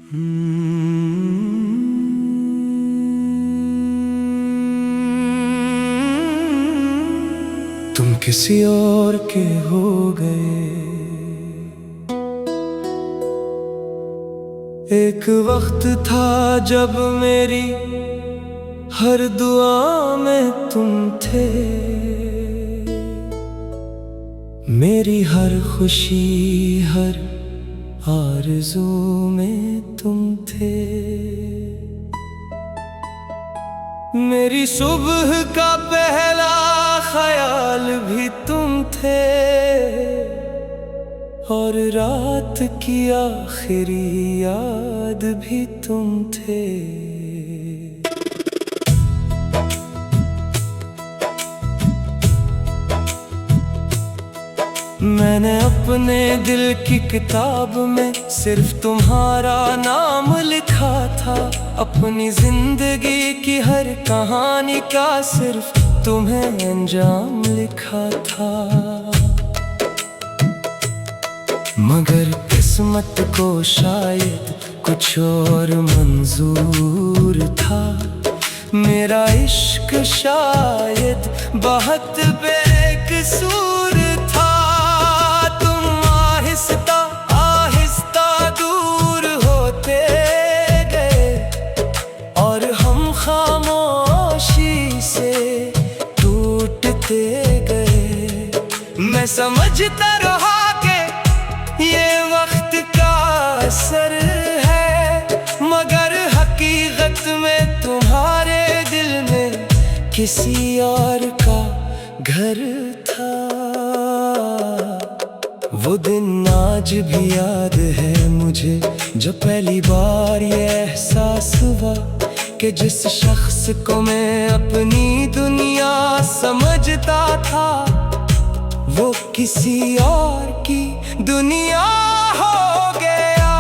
तुम किसी और के हो गए। एक वक्त था जब मेरी हर दुआ में तुम थे, मेरी हर खुशी हर आरज़ू में तुम थे। मेरी सुबह का पहला ख्याल भी तुम थे, और रात की आखिरी याद भी तुम थे। मैंने अपने दिल की किताब में सिर्फ तुम्हारा नाम लिखा था, अपनी जिंदगी की हर कहानी का सिर्फ तुम्हें अंजाम लिखा था। मगर किस्मत को शायद कुछ और मंजूर था, मेरा इश्क शायद बहुत बेकसूर था। तुम आहिस्ता आहिस्ता दूर होते गए, और हम खामोशी से टूटते गए। मैं समझता रहा ये वक्त का असर है, मगर हकीकत में तुम्हारे दिल में किसी और का घर था। वो दिन आज भी याद है मुझे, जब पहली बार ये एहसास हुआ कि जिस शख्स को मैं अपनी दुनिया समझता था, वो किसी और की दुनिया हो गया।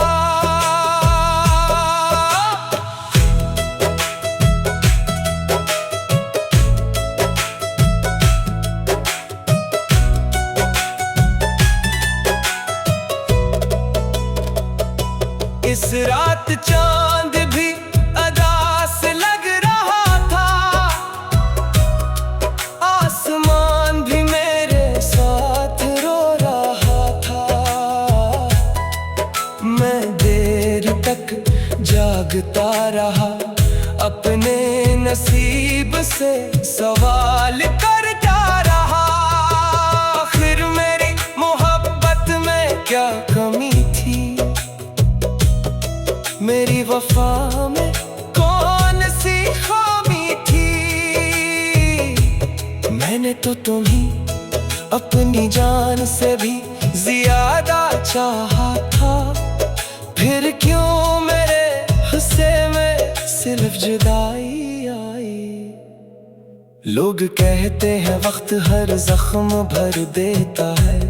इस रात चांद भी अदास लग रहा था, आसमान भी मेरे साथ रो रहा था। मैं देर तक जागता रहा, अपने नसीब से सवाल करता रहा। आखिर मेरी मोहब्बत में क्या कमी थी, मेरी वफा में कौन सी खामी थी। मैंने तो तुम्हें अपनी जान से भी ज्यादा चाहा था, फिर क्यों मेरे हिस्से में सिर्फ जुदाई आई। लोग कहते हैं वक्त हर जख्म भर देता है,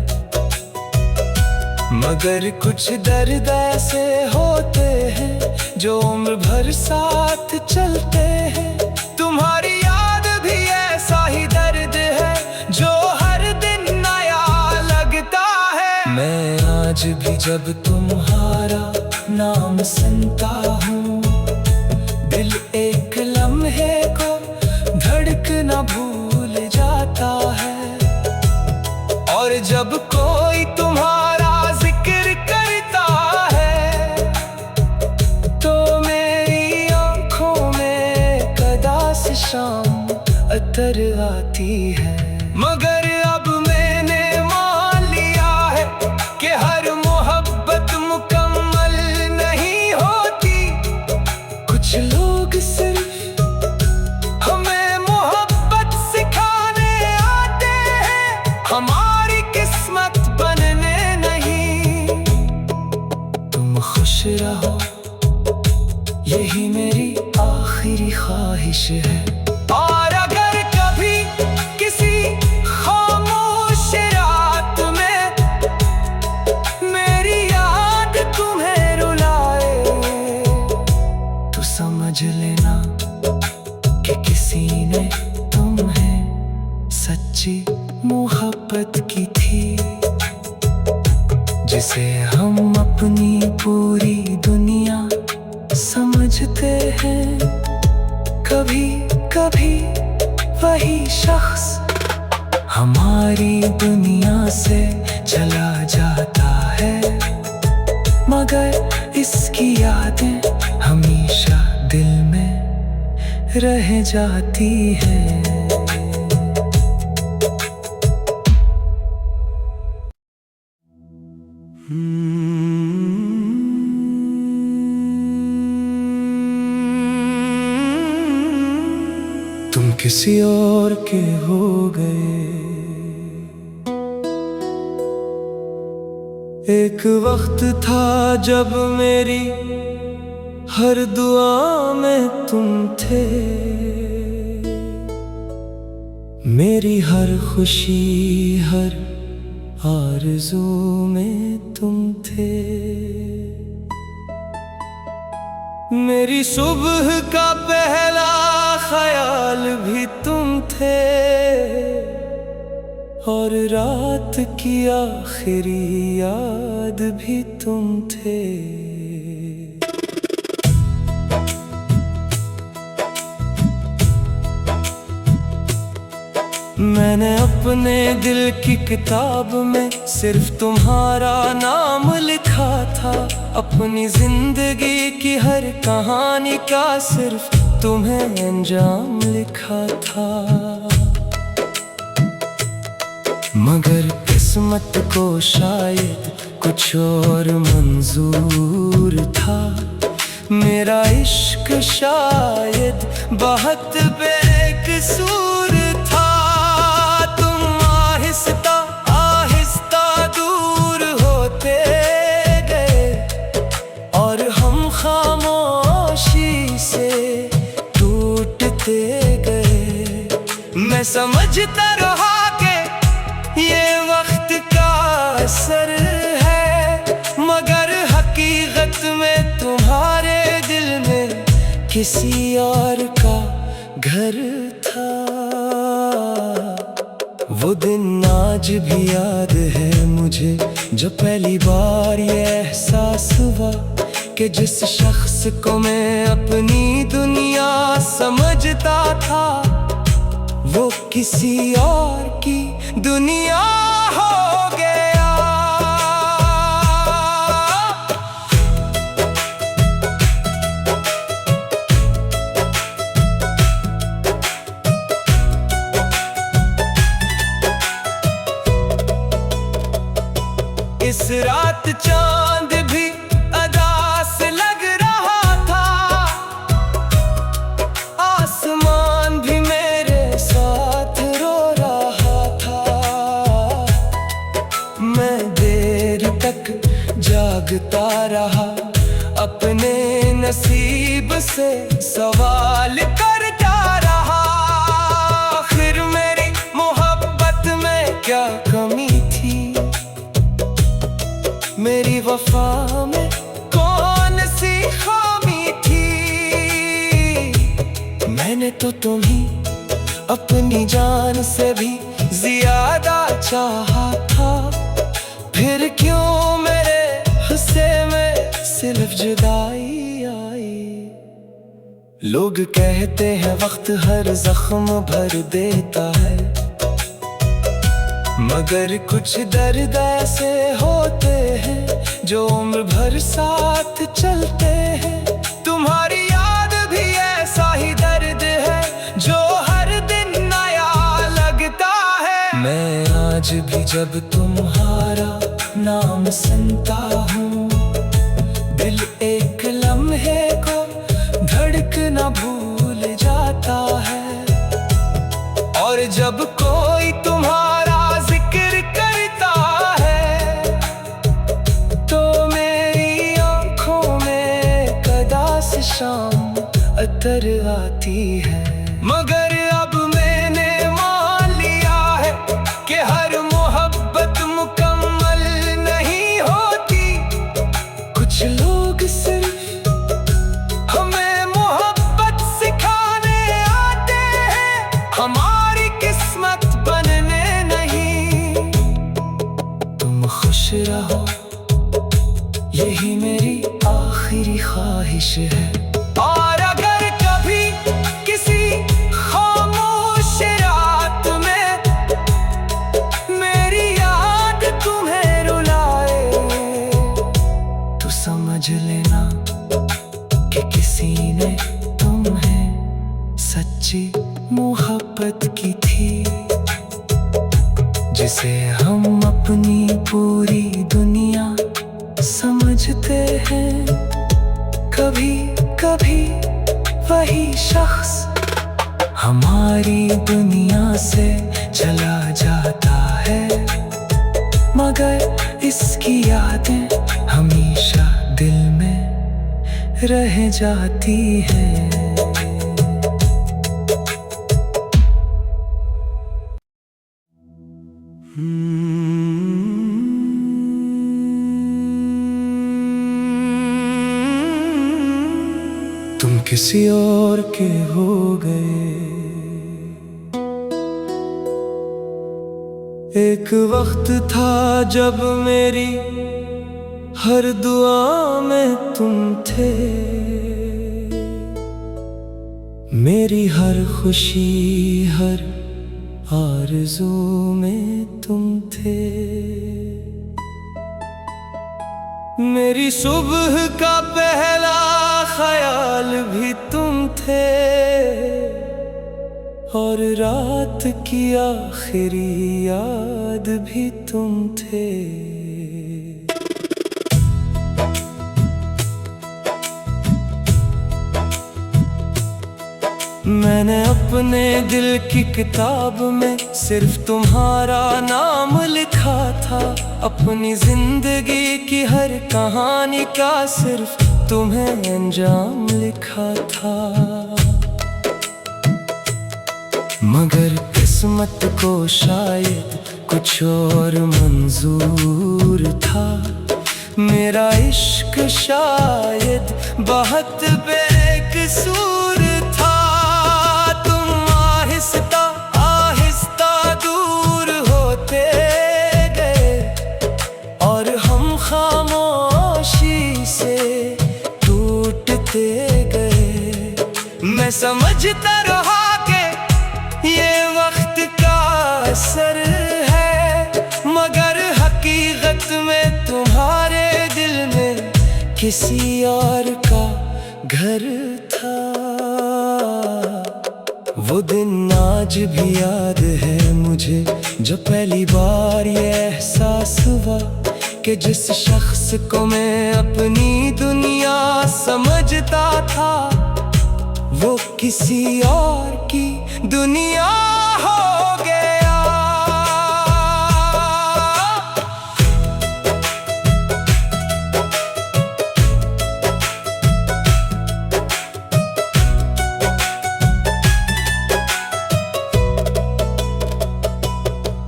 मगर कुछ दर्द ऐसे होते हैं जो उम्र भर साथ चलते हैं। तुम्हारी याद भी ऐसा ही दर्द है जो हर दिन नया लगता है। मैं आज भी जब तुम्हारा नाम सुनता हूँ, दिल एक लम्हे को धड़कना भूल जाता है। और जब कोई तुम्हारा जिक्र करता है, तो मेरी आंखों में कदा से शाम अतर आती है। मगर अब मैंने मान लिया है कि हर मोहब्बत मुकम्मल नहीं होती। कुछ लोग सिर्फ हमें मोहब्बत सिखाने आते हैं, हमारी किस्मत बनने नहीं। तुम खुश रहो, यही मेरी आखिरी ख्वाहिश है। और अगर कभी किसी खामोश रात में मेरी याद तुम्हें रुलाए, तो समझ लेना कि किसी ने तुम्हें सच्ची मोहब्बत की थी, जिसे हम अपनी पूरी दुनिया समझते हैं। कभी कभी वही शख्स हमारी दुनिया से चला जाता है, मगर इसकी यादें हमेशा दिल में रह जाती हैं। तुम किसी और के हो गए। एक वक्त था जब मेरी हर दुआ में तुम थे, मेरी हर खुशी हर आरज़ू में तुम थे। मेरी सुबह का पहला ख्याल भी तुम थे, और रात की आखिरी याद भी तुम थे। मैंने अपने दिल की किताब में सिर्फ तुम्हारा नाम लिखा था, अपनी जिंदगी की हर कहानी का सिर्फ तुम्हें अंजाम लिखा था। मगर किस्मत को शायद कुछ और मंजूर था, मेरा इश्क शायद बहुत बेकसूर था। तुम आहिस्ता आहिस्ता दूर होते गए, और हम खामोशी से टूटते गए। मैं समझता रहा कि ये वक्त का असर है, मगर हकीकत में तुम्हारे दिल में किसी और का घर था। वो दिन आज भी याद है मुझे, जब पहली बार ये एहसास हुआ कि जिस शख्स को मैं अपनी दुनिया समझता था, वो किसी और की दुनिया हो गया। इस रात चांद भी अदास लग रहा था, आसमान भी मेरे साथ रो रहा था। मैं देर तक जागता रहा, अपने नसीब से सवाल करता रहा। आखिर मेरी मोहब्बत में क्या कमी थी, मेरी वफा में कौन सी खामी थी। मैंने तो तुम्हें अपनी जान से भी ज्यादा चाहा था, फिर क्यों मेरे हिस्से में सिर्फ जुदाई आई। लोग कहते हैं वक्त हर जख्म भर देता है, मगर कुछ दर्द ऐसे होते हैं जो उम्र भर साथ चलते हैं। तुम्हारी याद भी ऐसा ही दर्द है जो हर दिन नया लगता है। मैं आज भी जब तुम्हारा नाम सुनता हूँ, दिल एक लम्हे को धड़कना भूल जाता है। और जब कोई तुम्हारा जिक्र करता है, तो मेरी आंखों में कदा से शाम अतर आती है। मगर अब मैंने मान लिया है कि हर मोहब्बत मुकम्मल नहीं होती। कुछ लोग सिर्फ हमें मोहब्बत सिखाने आते हैं, हमारी किस्मत बनने नहीं। तुम खुश रहो, यही मेरी आखिरी आखिरी ख्वाहिश है। और अगर कभी किसी खामोश रात में मेरी याद तुम्हें रुलाए, तो समझ लेना कि किसी ने तुम्हें सच्ची मोहब्बत की थी, जिसे हम अपनी पूरी दुनिया समझते हैं। कभी कभी वही शख्स हमारी दुनिया से चला जाता है, मगर इसकी यादें हमेशा दिल में रह जाती हैं। तुम किसी और के हो गए। एक वक्त था जब मेरी हर दुआ में तुम थे, मेरी हर खुशी हर आरज़ू में तुम थे। मेरी सुबह का पहला ख्याल भी तुम थे, और रात की आखिरी याद भी तुम थे। मैंने अपने दिल की किताब में सिर्फ तुम्हारा नाम लिखा था, अपनी जिंदगी की हर कहानी का सिर्फ तुम्हें अंजाम लिखा था। मगर किस्मत को शायद कुछ और मंजूर था, मेरा इश्क शायद बहुत बेकसूर था। तुम आहिस्ता आहिस्ता दूर होते गए, और हम खामोशी से टूटते गए। मैं समझता रहा कि ये वक्त का असर है, मगर हकीकत में तुम्हारे दिल में किसी और का घर था। वो दिन आज भी याद है मुझे, जब पहली बार ये एहसास हुआ कि जिस शख्स को मैं अपनी दुनिया समझता था, वो किसी और की दुनिया हो गया।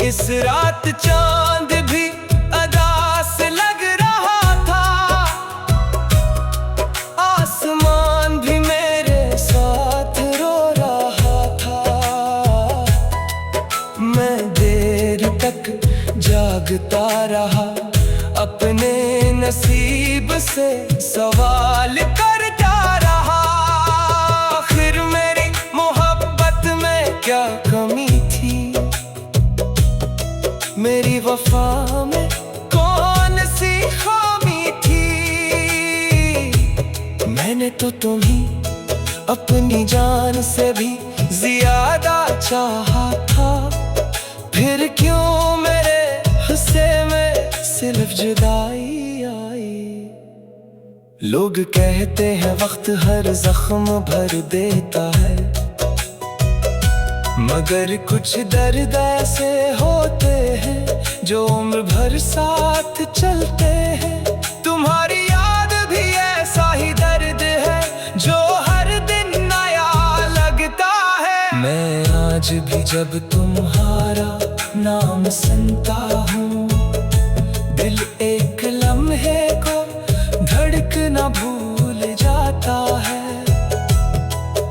इस रात चांद भी अदा से लग रहा था, आसमान भी मेरे साथ रो रहा था। मैं देर तक जागता रहा, अपने नसीब से सवाल करता रहा। आखिर मेरी मोहब्बत में क्या कमी थी, मेरी वफा में कौन सी खामी थी। मैंने तो तुम्हें अपनी जान से भी ज्यादा चाहा था, फिर क्यों मेरे हिस्से में सिर्फ जुदाई आई। लोग कहते हैं वक्त हर जख्म भर देता है, मगर कुछ दर्द ऐसे होते हैं जो उम्र भर साथ चलते हैं। तुम्हारी याद भी ऐसा ही दर्द है जो हर दिन नया लगता है। मैं आज भी जब तुम्हारा नाम सुनता हूँ, दिल एक लम्हे को धड़कना भूल जाता है।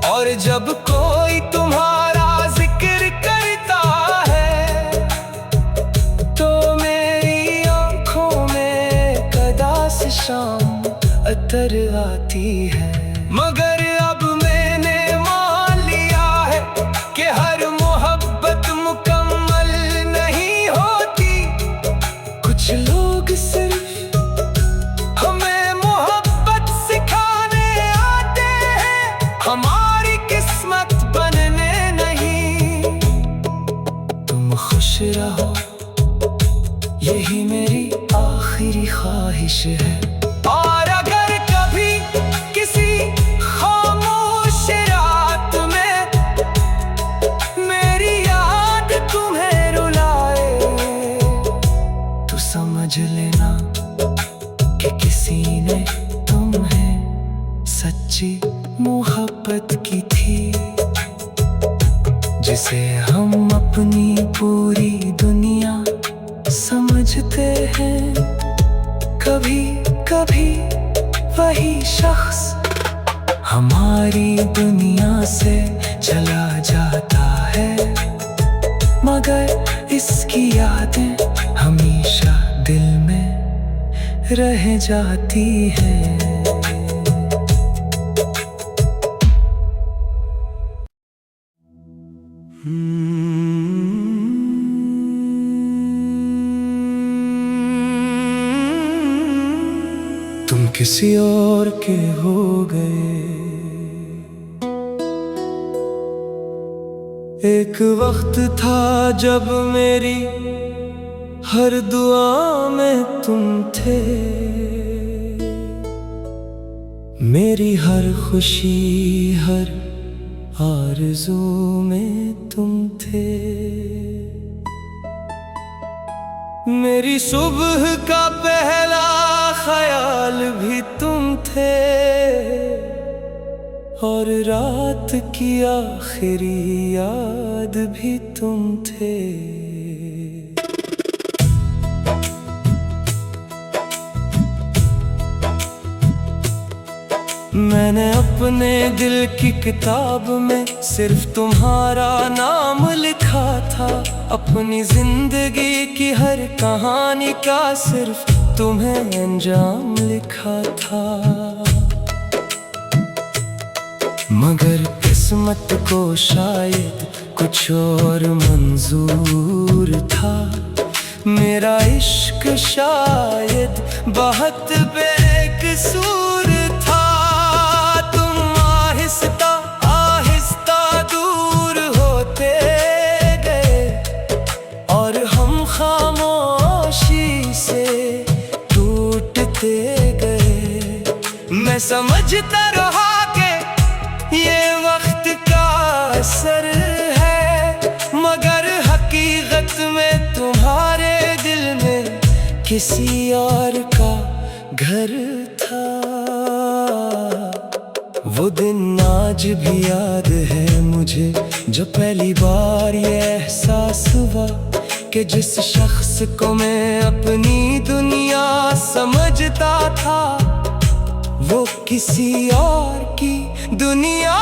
और जब कोई तुम्हारा जिक्र करता है, तो मेरी आंखों में कदा से शाम बेहतर आती है। मगर अब मैंने मान लिया है कि हर मोहब्बत मुकम्मल नहीं होती। कुछ लोग सिर्फ हमें मोहब्बत सिखाने आते हैं, हमारी किस्मत बनने नहीं। तुम खुश रहो, यही मेरी आखिरी ख्वाहिश है। और अगर कभी किसी खामोश रात में मेरी याद तुम्हें रुलाए, तो समझ लेना कि किसी ने तुम्हें सच्ची मोहब्बत की थी, जिसे हम अपनी पूरी दुनिया समझते हैं। कभी कभी वही शख्स हमारी दुनिया से चला जाता है, मगर इसकी यादें हमेशा दिल में रह जाती हैं। तुम किसी और के हो गए। एक वक्त था जब मेरी हर दुआ में तुम थे, मेरी हर खुशी हर आरज़ू में तुम थे। मेरी सुबह का पहला ख्याल भी तुम थे, और रात की आखिरी याद भी तुम थे। मैंने अपने दिल की किताब में सिर्फ तुम्हारा नाम लिखा था, अपनी जिंदगी की हर कहानी का सिर्फ तुम्हें अंजाम लिखा था। मगर किस्मत को शायद कुछ और मंजूर था। मेरा इश्क शायद बहुत बेकसूर था। तुम आहिस्ता आहिस्ता दूर होते गए, और हम खामोशी से टूटते गए। मैं समझता रहा कि ये वक्त का असर है, मगर हकीकत में तुम्हारे दिल में किसी और का घर था। वो दिन आज भी याद है मुझे, जो पहली बार ये एहसास हुआ कि जिस शख्स को मैं अपनी दुनिया समझता था, वो किसी और की दुनिया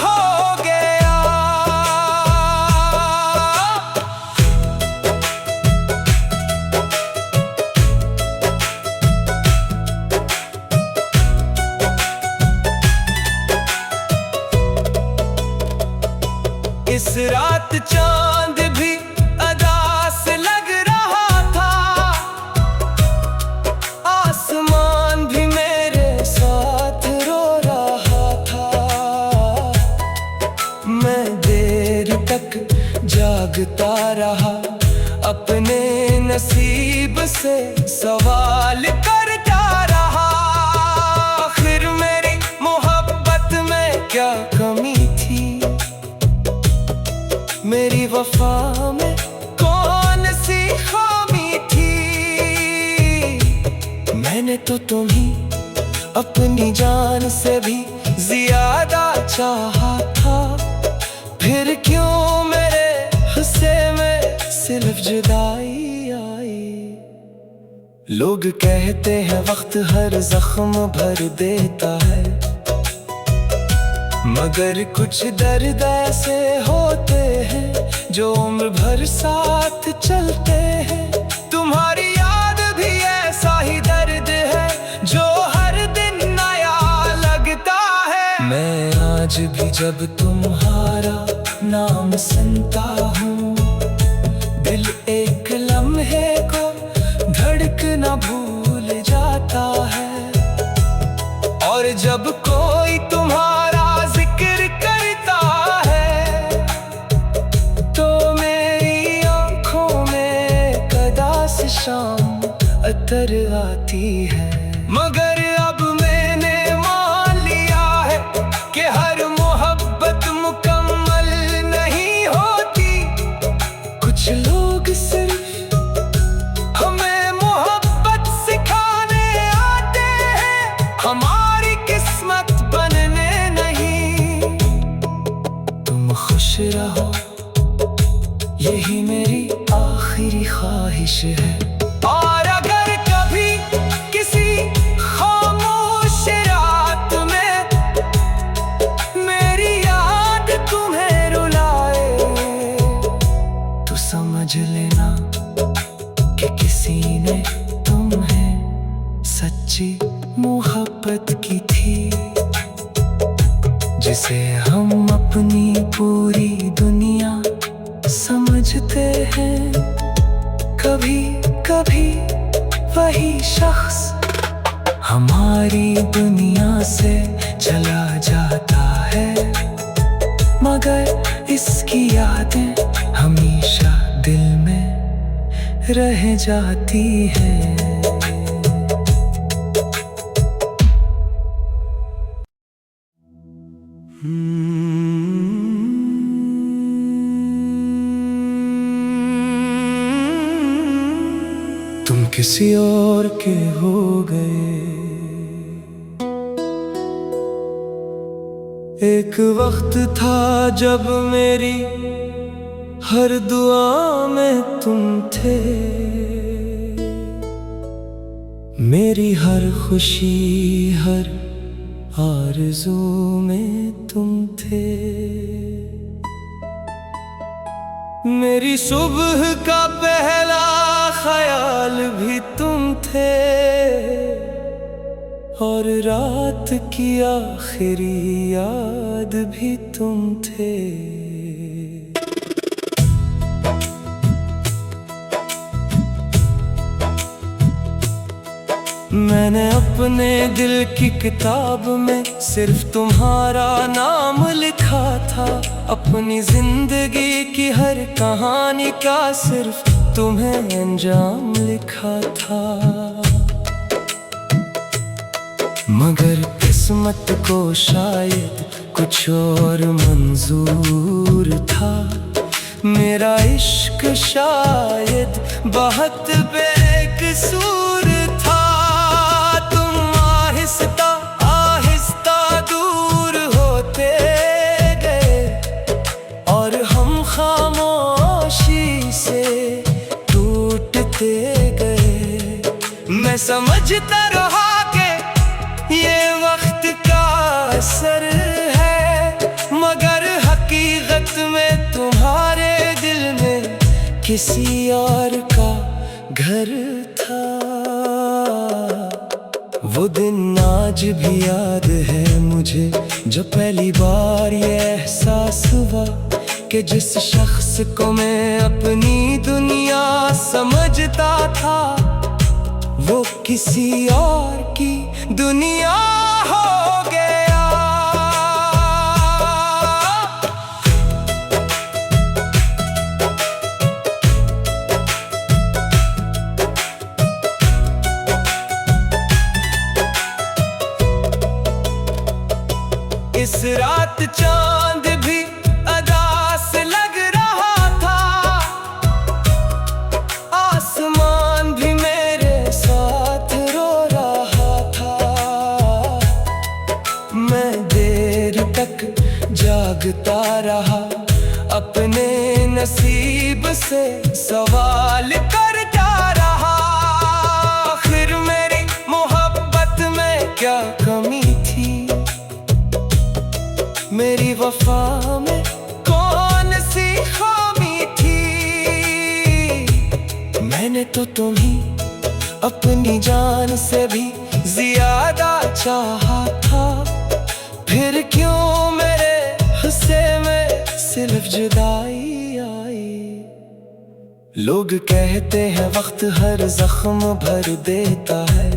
हो गया। इस रात चांद भी अदास लग रहा था, आसमान भी मेरे साथ रो रहा था। मैं देर तक जागता रहा, अपने नसीब से सवाल करता रहा। आखिर मेरी मोहब्बत में क्या कमी थी, मेरी वफा में कौन सी खामी थी। मैंने तो तुम्हें अपनी जान से भी ज्यादा चाहा था, फिर क्यों मेरे हिस्से में सिर्फ जुदाई आई। लोग कहते हैं वक्त हर जख्म भर देता है, मगर कुछ दर्द ऐसे होते हैं जो उम्र भर साथ चलते हैं। तुम्हारी याद भी ऐसा ही दर्द है जो हर दिन नया जब तुम्हारा नाम सुनता हूँ, दिल एक लम्हे को धड़कना भूल जाता है। और जब कोई तुम्हारा जिक्र करता है, तो मेरी आंखों में कदा से शाम अतर आती है। मगर अब मैंने मान लिया है कि हर मोहब्बत मुकम्मल नहीं होती। कुछ लोग सिर्फ हमें मोहब्बत सिखाने आते हैं, हमारी किस्मत बनने नहीं। तुम खुश रहो, यही मेरी आखिरी ख्वाहिश है। और अगर कभी किसी खामोश रात में मेरी याद तुम्हें रुलाए, तो समझ लेना कि किसी ने तुम्हें सच्ची मोहब्बत की थी, जिसे हम अपनी पूरी दुनिया समझते हैं। कभी कभी वही शख्स हमारी दुनिया से चला जाता है, मगर इसकी यादें हमेशा दिल में रह जाती हैं। तुम किसी और के हो गए। एक वक्त था जब मेरी हर दुआ में तुम थे, मेरी हर खुशी हर आरज़ू में तुम थे। मेरी सुबह का पहला ख्याल भी तुम थे, और रात की आखिरी याद भी तुम थे। मैंने अपने दिल की किताब में सिर्फ तुम्हारा नाम लिखा था, अपनी जिंदगी की हर कहानी का सिर्फ तुम्हें अंजाम लिखा था। मगर किस्मत को शायद कुछ और मंजूर था। मेरा इश्क शायद बहुत बेकसूर था। तुम आहिस्ता आहिस्ता दूर होते गए, और हम खामोशी से टूटते गए। मैं समझता रहा कि ये वक्त का असर है, मगर हकीकत में तुम्हारे दिल में किसी और का घर था। वो दिन आज भी याद है मुझे, जब पहली बार ये एहसास हुआ कि जिस शख्स को मैं अपनी दुनिया समझता था, वो किसी और की दुनिया हो गया। इस रात चांद भी अदास लग रहा था, आसमान भी मेरे साथ रो रहा था। मैं देर तक जागता रहा, अपने नसीब से सवाल करता रहा। आखिर मेरी मोहब्बत में क्या कमी थी, मेरी वफा में कौन सी खामी थी। मैंने तो तुम्हें अपनी जान से भी ज्यादा चाहा था, फिर क्यों मेरे जुदाई आई। लोग कहते हैं वक्त हर जख्म भर देता है,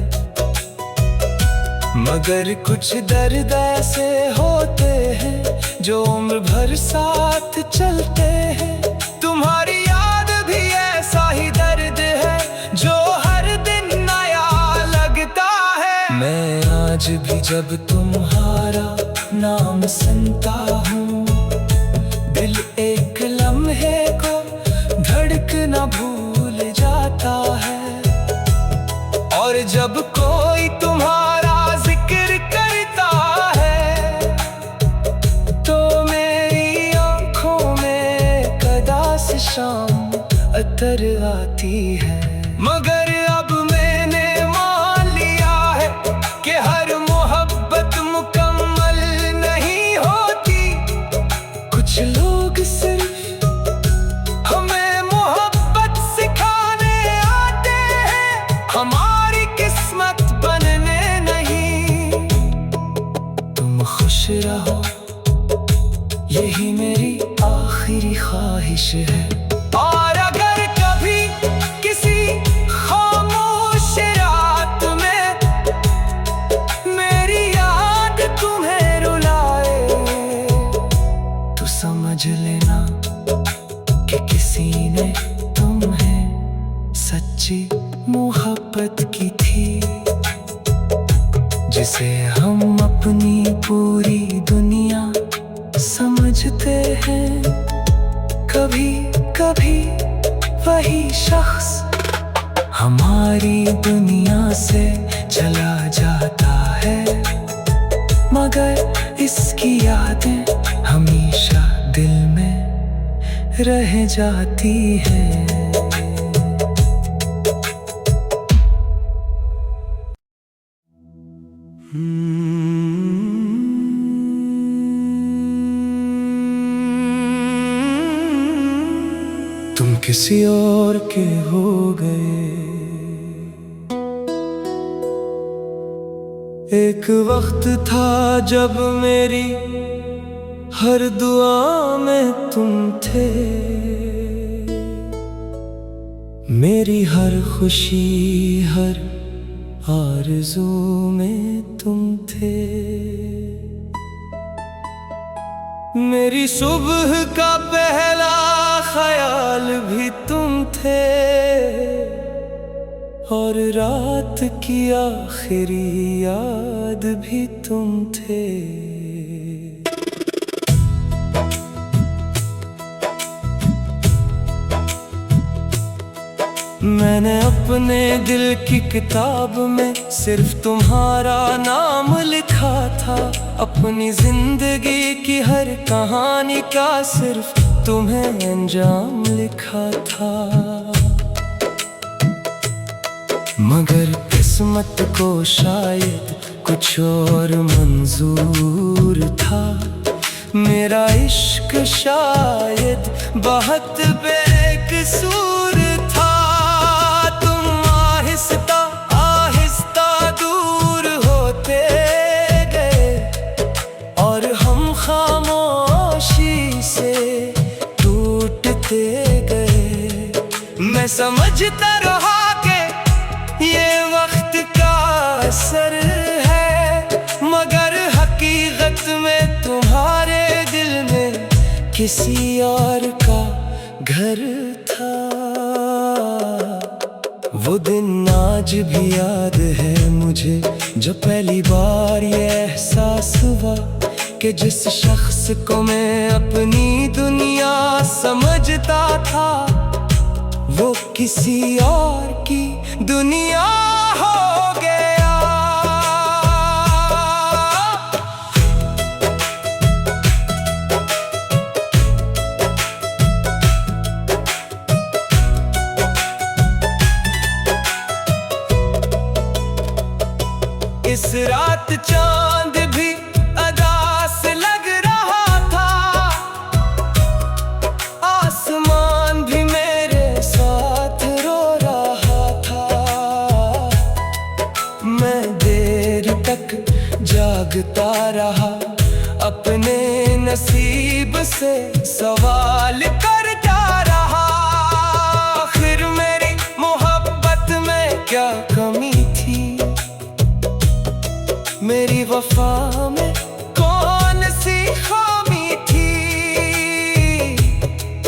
मगर कुछ दर्द ऐसे होते हैं जो उम्र भर साथ चलते हैं। तुम्हारी याद भी ऐसा ही दर्द है जो हर दिन नया लगता है। मैं आज भी जब तुम्हारा नाम सुनता हूँ, दिल एक लम्हे को धड़कना भूल जाता है। और जब कोई तुम्हारा जिक्र करता है तो मेरी आंखों में कदा से शाम अतर आती है। मगर अब मैंने मान लिया है कि हर मोहब्बत मुकम्मल नहीं होती। कुछ लोग सिर्फ हमें मोहब्बत सिखाने आते हैं, हमारी किस्मत बनने नहीं। तुम खुश रहो, यही मेरी आखिरी ख्वाहिश है। और अगर कभी किसी खामोश रात में मेरी याद तुम्हें रुलाए तो समझ लेना कि किसी ने तुम्हें सच्ची मोहब्बत की थी, जिसे हम अपनी पूरी दुनिया समझते हैं। कभी कभी वही शख्स हमारी दुनिया से चला जाता है, मगर इसकी यादें हमेशा दिल में रह जाती हैं। तुम किसी और के हो गए। एक वक्त था जब मेरी हर दुआ में तुम थे, मेरी हर खुशी हर आरज़ू में तुम थे। मेरी सुबह का पहला ख्याल भी तुम थे, और रात की आखिरी याद भी तुम थे। मैंने अपने दिल की किताब में सिर्फ तुम्हारा नाम लिखा था, अपनी जिंदगी की हर कहानी का सिर्फ तुम्हें अंजाम लिखा था। मगर किस्मत को शायद कुछ और मंजूर था। मेरा इश्क शायद बहुत बेकसूर था। तुम आहिस्ता आहिस्ता दूर होते गए, और हम खामोशी से टूटते गए। मैं समझता रहा कि ये वक्त का असर है, मगर हकीकत में तुम्हारे दिल में किसी और का घर था। वो दिन आज भी याद है मुझे, जब पहली बार ये एहसास हुआ कि जिस शख्स को मैं अपनी दुनिया समझता था, वो किसी और की दुनिया हो गया। इस रात चांद भी अदास लग रहा था, आसमान भी मेरे साथ रो रहा था। मैं देर तक जागता रहा अपने नसीब से सवाल करता रहा, आखिर मेरी मोहब्बत में क्या कमी थी, मेरी वफा में कौन सी खामी थी।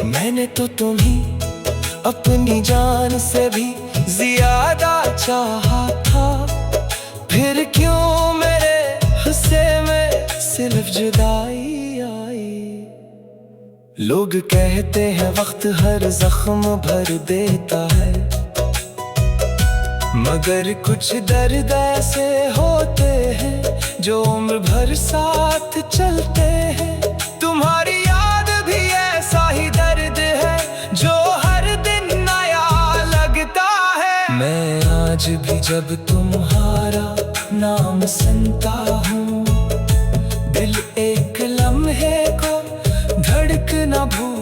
मैंने तो तुम्ही अपनी जान से भी ज्यादा चाहा था, फिर क्यों मेरे हिस्से में सिर्फ जुदाई आई। लोग कहते हैं वक्त हर जख्म भर देता है, मगर कुछ दर्द ऐसे होते हैं जो उम्र भर साथ चलते हैं। तुम्हारी याद भी ऐसा ही दर्द है जो हर दिन नया लगता है। मैं आज भी जब तुम्हारा नाम सुनता हूँ, दिल एक लम्हे को धड़कना भूल